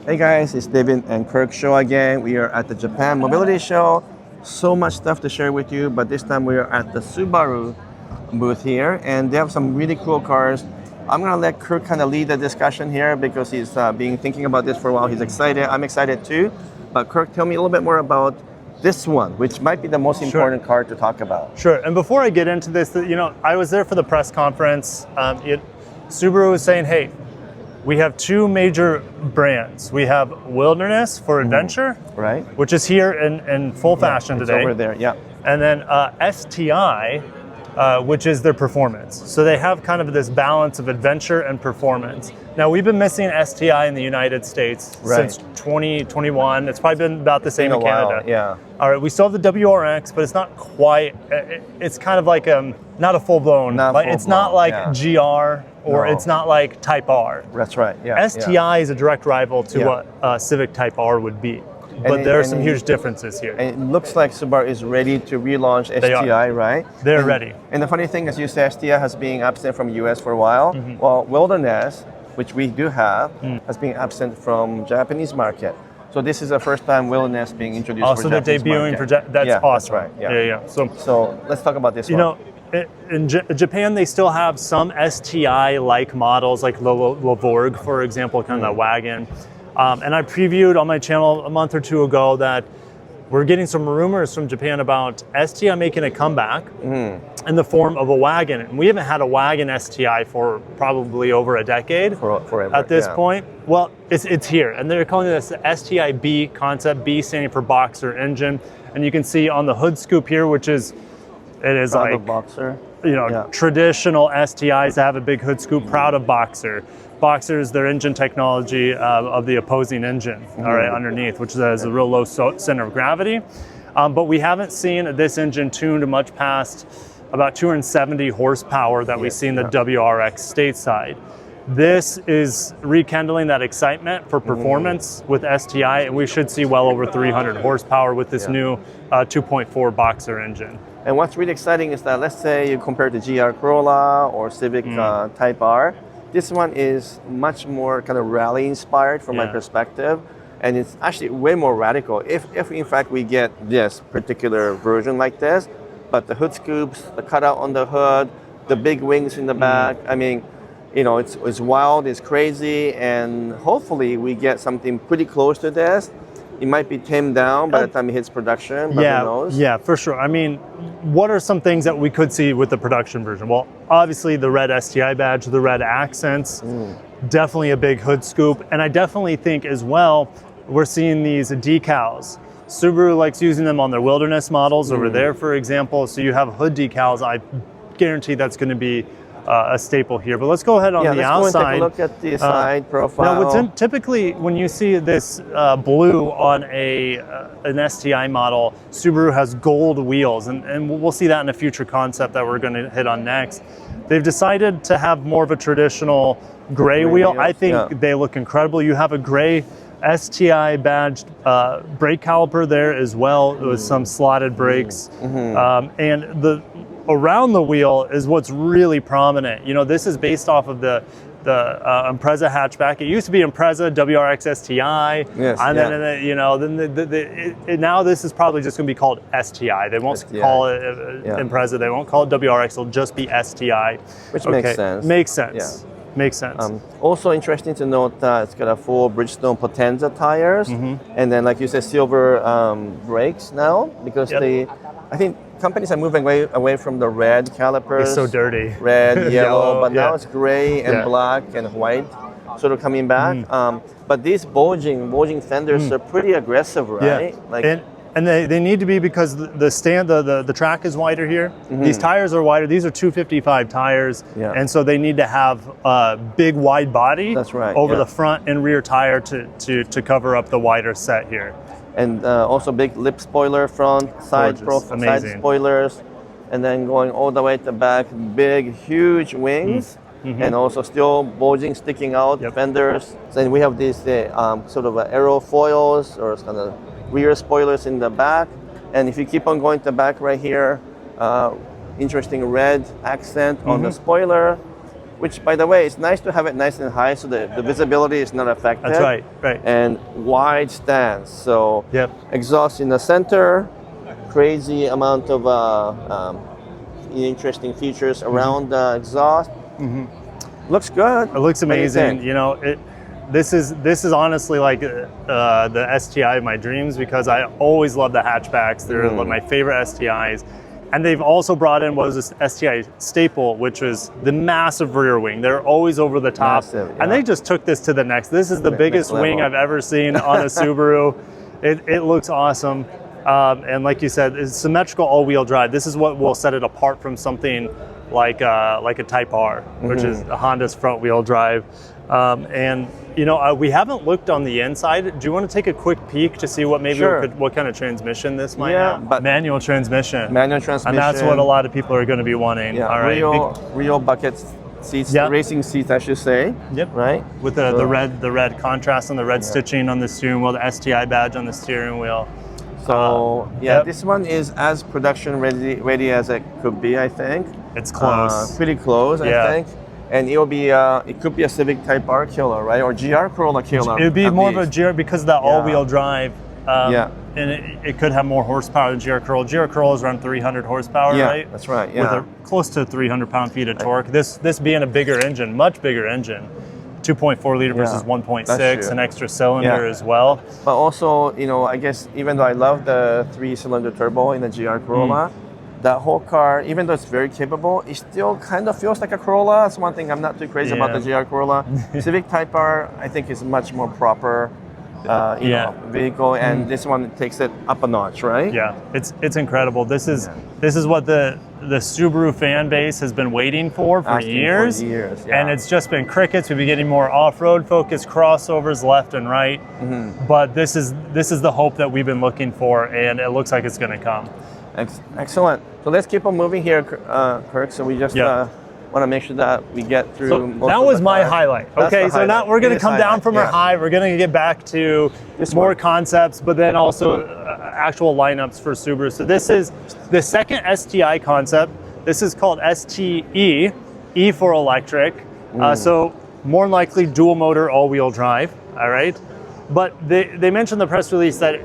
Hey guys, it's David and Kirk show again. We are at the Japan Mobility Show. So much stuff to share with you, but this time we are at the Subaru booth here, and they have some really cool cars. I'm gonna let Kirk kind of lead the discussion here because he's been thinking about this for a while. He's excited. I'm excited too. But Kirk, tell me a little bit more about this one, which might be the most important car to talk about. Sure. And before I get into this, I was there for the press conference. Subaru was saying, hey, we have two major brands. We have Wilderness for adventure, right? Which is here in full fashion today. Over there, yeah. And then STI, which is their performance. So they have kind of this balance of adventure and performance. Now we've been missing STI in the United States since 2021. It's probably been about the same in Canada. Yeah. All right, we still have the WRX, but it's not quite. It's kind of like not a full blown. It's not like GR or it's not like Type R. That's right. Yeah. STI is a direct rival to what Civic Type R would be. But there are some huge differences here. And it looks like Subaru is ready to relaunch STI, right? They're ready. And the funny thing is, you say STI has been absent from the US for a while. Well, Wilderness, which we do have, has been absent from Japanese market. So this is the first time Wilderness being introduced for Japanese they're debuting market. that's awesome. That's right. Yeah. So let's talk about this one. In Japan, they still have some STI-like models, like Lavorg, for example, kind of that wagon. And I previewed on my channel a month or two ago that we're getting some rumors from Japan about STI making a comeback in the form of a wagon. And we haven't had a wagon STI for probably over a decade forever, at this point. Well, it's here. And they're calling this the STI B concept, B standing for Boxer engine. And you can see on the hood scoop here, it is Proud like of Boxer. Traditional STIs have a big hood scoop, proud of Boxer. Boxer is their engine technology of the opposing engine, all right, underneath, which has a real low center of gravity. But we haven't seen this engine tuned much past about 270 horsepower that we see in the WRX stateside. This is rekindling that excitement for performance with STI, and we should see well over 300 horsepower with this new 2.4 Boxer engine. And what's really exciting is that, let's say you compare to GR Corolla or Civic Type R, this one is much more kind of rally inspired from my perspective, and it's actually way more radical. If in fact we get this particular version like this, but the hood scoops, the cutout on the hood, the big wings in the back, I mean, it's wild, it's crazy, and hopefully we get something pretty close to this. It might be tamed down by the time it hits production, but who knows? Yeah, for sure. I mean, what are some things that we could see with the production version? Well, obviously the red STI badge, the red accents, definitely a big hood scoop. And I definitely think as well, we're seeing these decals. Subaru likes using them on their Wilderness models over there, for example. So you have hood decals. I guarantee that's going to be a staple here. But let's go ahead on the outside. Let's go and take a look at the side profile. Now, typically when you see this blue on an STI model, Subaru has gold wheels, and we'll see that in a future concept that we're going to hit on next. They've decided to have more of a traditional gray wheel. Wheels, I think they look incredible. You have a gray STI badged brake caliper there as well with some slotted brakes, and around the wheel is what's really prominent. This is based off of the Impreza hatchback. It used to be Impreza WRX STI, then now this is probably just going to be called STI. They won't call it Impreza. They won't call it WRX. It'll just be STI. Which makes sense. Makes sense. Yeah. Makes sense. Also interesting to note that it's got a full Bridgestone Potenza tires, and then, like you said, silver brakes now, because I think companies are moving away from the red calipers. It's so dirty. Red, yellow, but now it's gray and black and white, sort of coming back. But these bulging fenders are pretty aggressive, right? And they need to be, because the track is wider here. These tires are wider. These are 255 tires, and so they need to have a big wide body over the front and rear tire to cover up the wider set here. And also big lip spoiler front, side spoilers, and then going all the way to the back, big, huge wings, and also still bulging, sticking out fenders. Then we have these sort of aerofoils or kind of rear spoilers in the back. And if you keep on going to the back right here, interesting red accent on the spoiler. which, by the way, it's nice to have it nice and high so the visibility is not affected. That's right, right. And wide stance. So Yep. exhaust in the center, crazy amount of interesting features around the exhaust. Looks good. It looks What do you amazing. think? You know, this is honestly like the STI of my dreams, because I always love the hatchbacks. They're my favorite STIs. And they've also brought in what was this STI staple, which was the massive rear wing. They're always over the top. Massive, yeah. And they just took this to the next. This is the biggest level. wing I've ever seen on a Subaru. It looks awesome. And like you said, it's symmetrical all-wheel drive. This is what will set it apart from something like a Type R, which is a Honda's front-wheel drive. And you know, we haven't looked on the inside. Do you want to take a quick peek to see what what kind of transmission this might have? But manual transmission. manual transmission. And that's what a lot of people are going to be wanting. Yeah, All right. real bucket seats, Yep. racing seats, I should say. Yep. Right. With the red contrast and the red stitching on the steering wheel, the STI badge on the steering wheel. So this one is as production ready as it could be, I think. It's close. Pretty close, I think. And it'll be it could be a Civic Type R killer, right? Or GR Corolla killer. It would be at more least. of a GR because of that all-wheel drive. Yeah. And it could have more horsepower than GR Corolla. GR Corolla is around 300 horsepower, Yeah, right? that's right. Yeah. With close to 300 pound-feet of torque. This being a bigger engine, much bigger engine. 2.4 liter versus 1.6, an extra cylinder as well. But also, you know, I guess even though I love the 3-cylinder turbo in the GR Corolla, that whole car, even though it's very capable, it still kind of feels like a Corolla. That's one thing I'm not too crazy about the GR Corolla. Civic Type R, I think, is much more proper you know, vehicle, and this one takes it up a notch, right? Yeah, it's incredible. This is what the Subaru fan base has been waiting for years. And it's just been crickets. We've been getting more off-road focused crossovers left and right. But this is the hope that we've been looking for, and it looks like it's going to come. Excellent. So let's keep on moving here, Kirk. So we just want to make sure that we get through. So that was my highlight. Okay, so now we're going to come down from our high. We're going to get back to more concepts, but then also actual lineups for Subaru. So this is the second STI concept. This is called STE, E for electric. So more than likely dual motor all-wheel drive. All right, but they mentioned in the press release that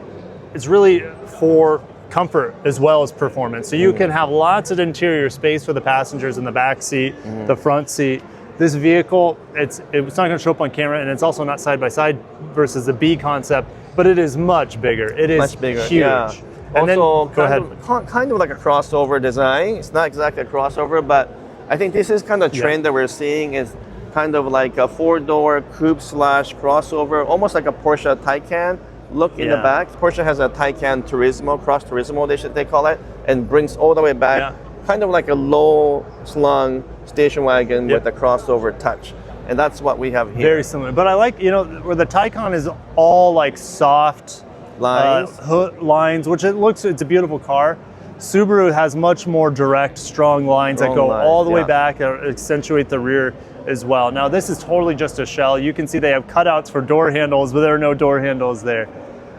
it's really for comfort as well as performance. So you can have lots of interior space for the passengers in the back seat, the front seat. This vehicle, it's not going to show up on camera, and it's also not side by side versus the B concept, but it is much bigger. It is much bigger, huge. Yeah. And also, then, go ahead. Kind of like a crossover design. It's not exactly a crossover, but I think this is kind of a trend that we're seeing is kind of like a 4-door coupe / crossover, almost like a Porsche Taycan. Look in the back. Porsche has a Taycan Turismo, Cross Turismo they call it, and brings all the way back, kind of like a low slung station wagon with a crossover touch. And that's what we have here. Very similar. But I like, you know, where the Taycan is all like soft lines, which it's a beautiful car. Subaru has much more direct, strong lines that go all the way back and accentuate the rear as well. Now this is totally just a shell. You can see they have cutouts for door handles, but there are no door handles there.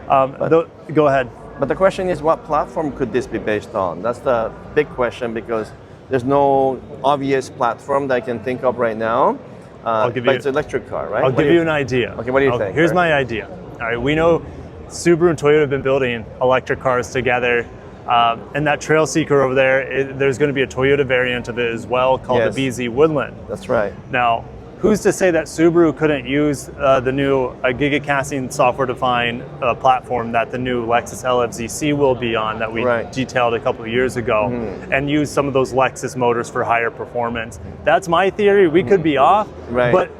Go ahead. But the question is, what platform could this be based on? That's the big question, because there's no obvious platform that I can think of right now. But it's an electric car, right? I'll give you an idea. Okay, what do you think? Here's my idea. All right, we know Subaru and Toyota have been building electric cars together. And that Trailseeker over there, there's going to be a Toyota variant of it as well called the BZ Woodland. That's right. Now, who's to say that Subaru couldn't use the new gigacasting software-defined platform that the new Lexus LFZC will be on that we detailed a couple of years ago, and use some of those Lexus motors for higher performance? That's my theory. We could be off, but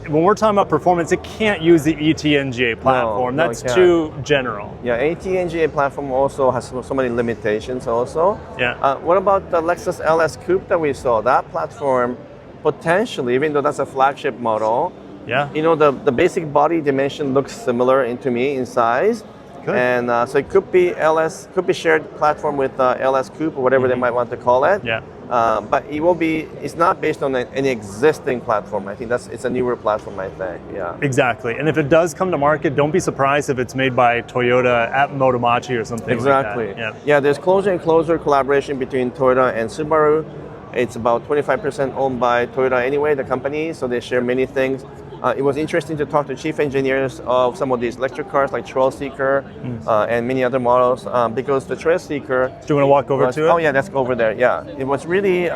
when we're talking about performance, it can't use the ETNGA platform. That's too general. Yeah, ETNGA platform also has so many limitations also. Yeah. What about the Lexus LS Coupe that we saw? That platform, potentially, even though that's a flagship model, you know, the basic body dimension looks similar to me in size. Good. And so it could be shared platform with LS Coupe or whatever they might want to call it. Yeah. But it's not based on any existing platform. I think it's a newer platform, I think. Yeah. Exactly. And if it does come to market, don't be surprised if it's made by Toyota at Motomachi or something like that. Yeah, there's closer and closer collaboration between Toyota and Subaru. It's about 25% owned by Toyota anyway, the company, so they share many things. It was interesting to talk to chief engineers of some of these electric cars like Trailseeker and many other models because the Trailseeker... Do you want to walk over to it? Oh yeah, let's go over there, yeah. It was really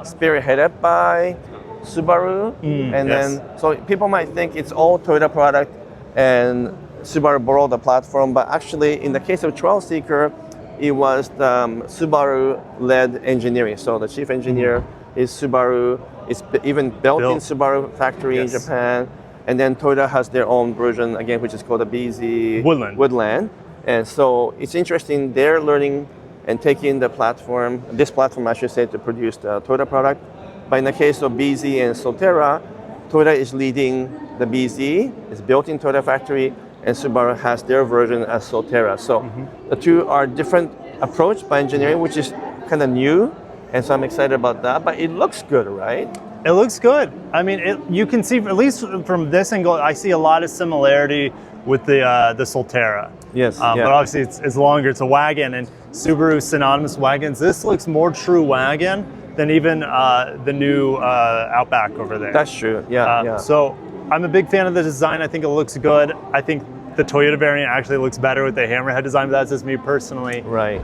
spearheaded by Subaru, and then so people might think it's all Toyota product and Subaru borrowed the platform, but actually in the case of Trailseeker, it was the Subaru-led engineering. So the chief engineer is Subaru. It's even built in Subaru factory in Japan. And then Toyota has their own version, again, which is called the BZ Woodland. And so it's interesting, they're learning and taking the platform, this platform, I should say, to produce the Toyota product. But in the case of BZ and Solterra, Toyota is leading the BZ. It's built in Toyota factory, and Subaru has their version as Solterra. So the two are different approach by engineering, which is kind of new. And so I'm excited about that, but it looks good, right? It looks good. I mean, you can see, at least from this angle, I see a lot of similarity with the Solterra. Yes. But obviously it's longer, it's a wagon, and Subaru synonymous wagons. This looks more true wagon than even the new Outback over there. That's true, yeah. So I'm a big fan of the design. I think it looks good. I think the Toyota variant actually looks better with the hammerhead design, but that's just me personally. Right.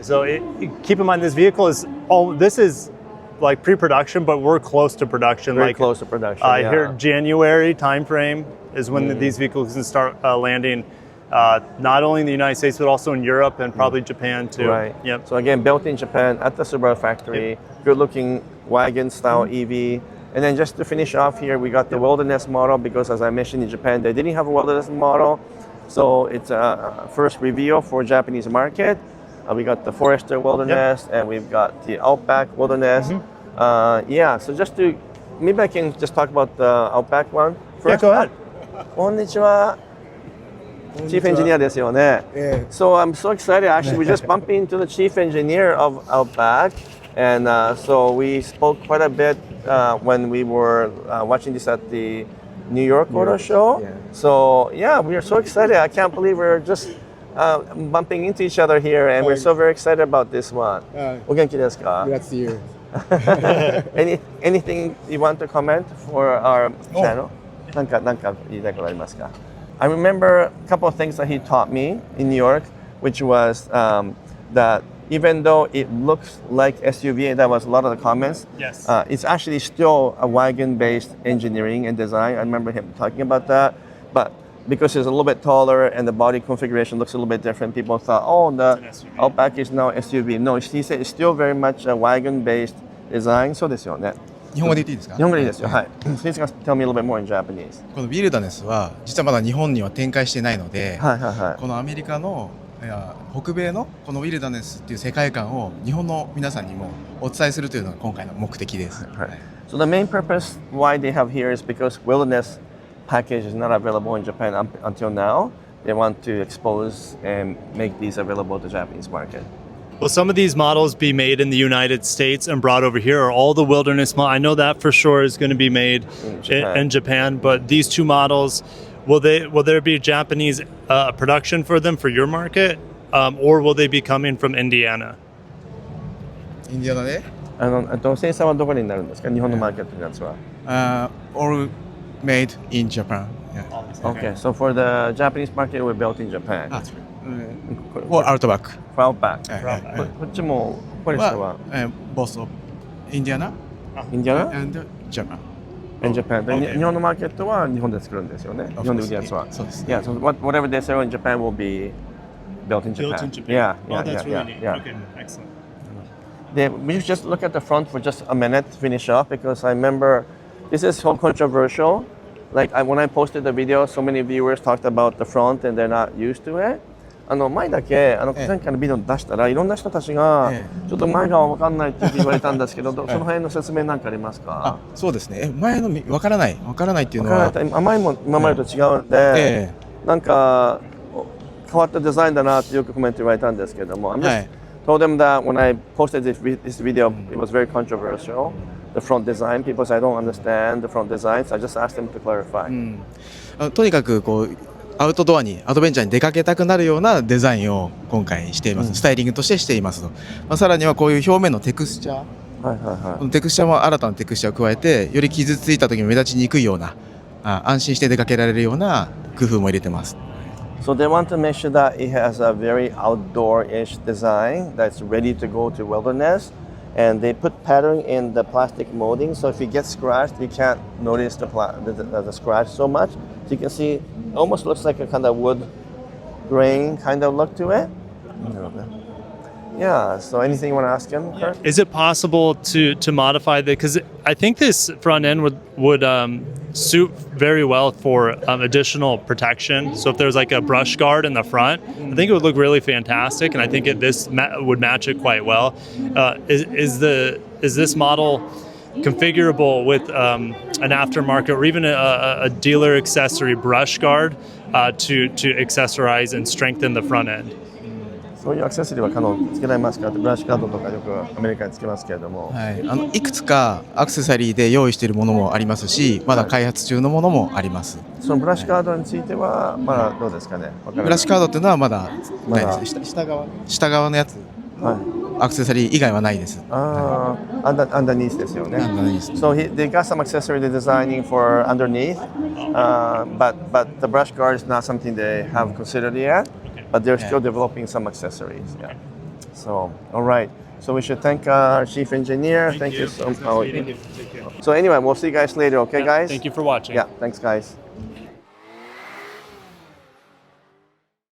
So keep in mind this vehicle is, this is like pre-production, but we're close to production. Very close to production, Here January timeframe is when these vehicles can start landing, not only in the United States, but also in Europe and probably Japan too. Right. Yep. So again, built in Japan at the Subaru factory, good looking wagon style EV. And then just to finish off here, we got the Wilderness model because as I mentioned in Japan, they didn't have a Wilderness model. So it's a first reveal for Japanese market. We got the Forester Wilderness and we've got the Outback Wilderness. So just to, maybe I can just talk about the Outback one first. Yeah, go ahead. こんにちは. Chief Engineer ですよね. So I'm so excited. Actually, we just bumped into the Chief Engineer of Outback. And so we spoke quite a bit when we were watching this at the New York Auto Show. So yeah, we are so excited. I can't believe we're just bumping into each other here, and we're so very excited about this one. お元気ですか? Glad to see you. Anything you want to comment for our channel? なんか言いたいことありますか? I remember a couple of things that he taught me in New York, which was that even though it looks like SUV, and that was a lot of the comments, it's actually still a wagon-based engineering and design. I remember him talking about that, but because it's a little bit taller and the body configuration looks a little bit different, people thought, oh, the Outback is now SUV. No, he said it's still very much a wagon-based design. そうですよね。日本語で言っていいですか？日本語でいいですよ。はい。Please tell me a little bit more in Japanese. このウィルダネスは実はまだ日本には展開してないので、はい。このアメリカの北米のこのウィルダネスっていう世界観を日本の皆さんにもお伝えするというのが今回の目的です。So the main purpose why they have here is because wilderness package is not available in Japan until now. They want to expose and make these available to the Japanese market. Will some of these models be made in the United States and brought over here, or all the Wilderness models? I know that for sure is going to be made in Japan, but these two models, will there be Japanese production for them for your market, or will they be coming from Indiana? インディアナで生産はどこになるんですか？日本のマーケットのやつは。all made in Japan. Okay, so for the Japanese market, we're built in Japan. Or Outback. For Outback. こっちもフォレストは both of Indiana and Japan. In Japan. 日本のマーケットは日本で作るんですよね。日本で売るやつは。そうです。Yeah, so whatever they sell in Japan will be built in Japan. Yeah. That's really neat. Okay, excellent. We should just look at the front for just a minute to finish off because I remember this is so controversial. Like when I posted the video, so many viewers talked about the front and they're not used to it. 前だけ前回のビデオ出したらいろんな人たちがちょっと前が分かんないって言われたんですけど、その辺の説明なんかありますか？そうですね。前の分からないっていうのは前も今までと違うんで、なんか変わったデザインだなってよくコメント言われたんですけども、I just told them that when I posted this video, it was very controversial. The front design, people say I don't understand the front design, so I just asked them to clarify. とにかくこうアウトドアにアドベンチャーに出かけたくなるようなデザインを今回しています。スタイリングとしてしていますと。さらにはこういう表面のテクスチャーはいはいはい。このテクスチャも新たなテクスチャを加えて、より傷ついた時に目立ちにくいような、安心して出かけられるような工夫も入れてます。So they want to make sure that it has a very outdoor-ish design that's ready to go to wilderness. And they put pattern in the plastic molding, so if you get scratched, you can't notice the scratch so much. So you can see, it almost looks like a kind of wood grain kind of look to it. Yeah, so anything you want to ask him, Kirk? Is it possible to modify the, because I think this front end would suit very well for additional protection. So if there's like a brush guard in the front, I think it would look really fantastic, and I think would match it quite well. Is this model configurable with an aftermarket or even a dealer accessory brush guard to accessorize and strengthen the front end? そういうアクセサリーは可能つけられますかって、ブラッシュカードとかよくアメリカにつけますけれども、はい、いくつかアクセサリーで用意しているものもありますし、まだ開発中のものもあります。そのブラッシュカードについてはまだどうですかね。ブラッシュカードっていうのはまだないです。下側のやつ、アクセサリー以外はないです。underneath ですよね。So they got some accessory they're designing for underneath, but the brush guard is not something they have considered yet. But they're still developing some accessories. Yeah. So, all right. So we should thank our chief engineer. Thank you so much. So anyway, we'll see you guys later. Okay, guys? Thank you for watching. Yeah. Thanks, guys.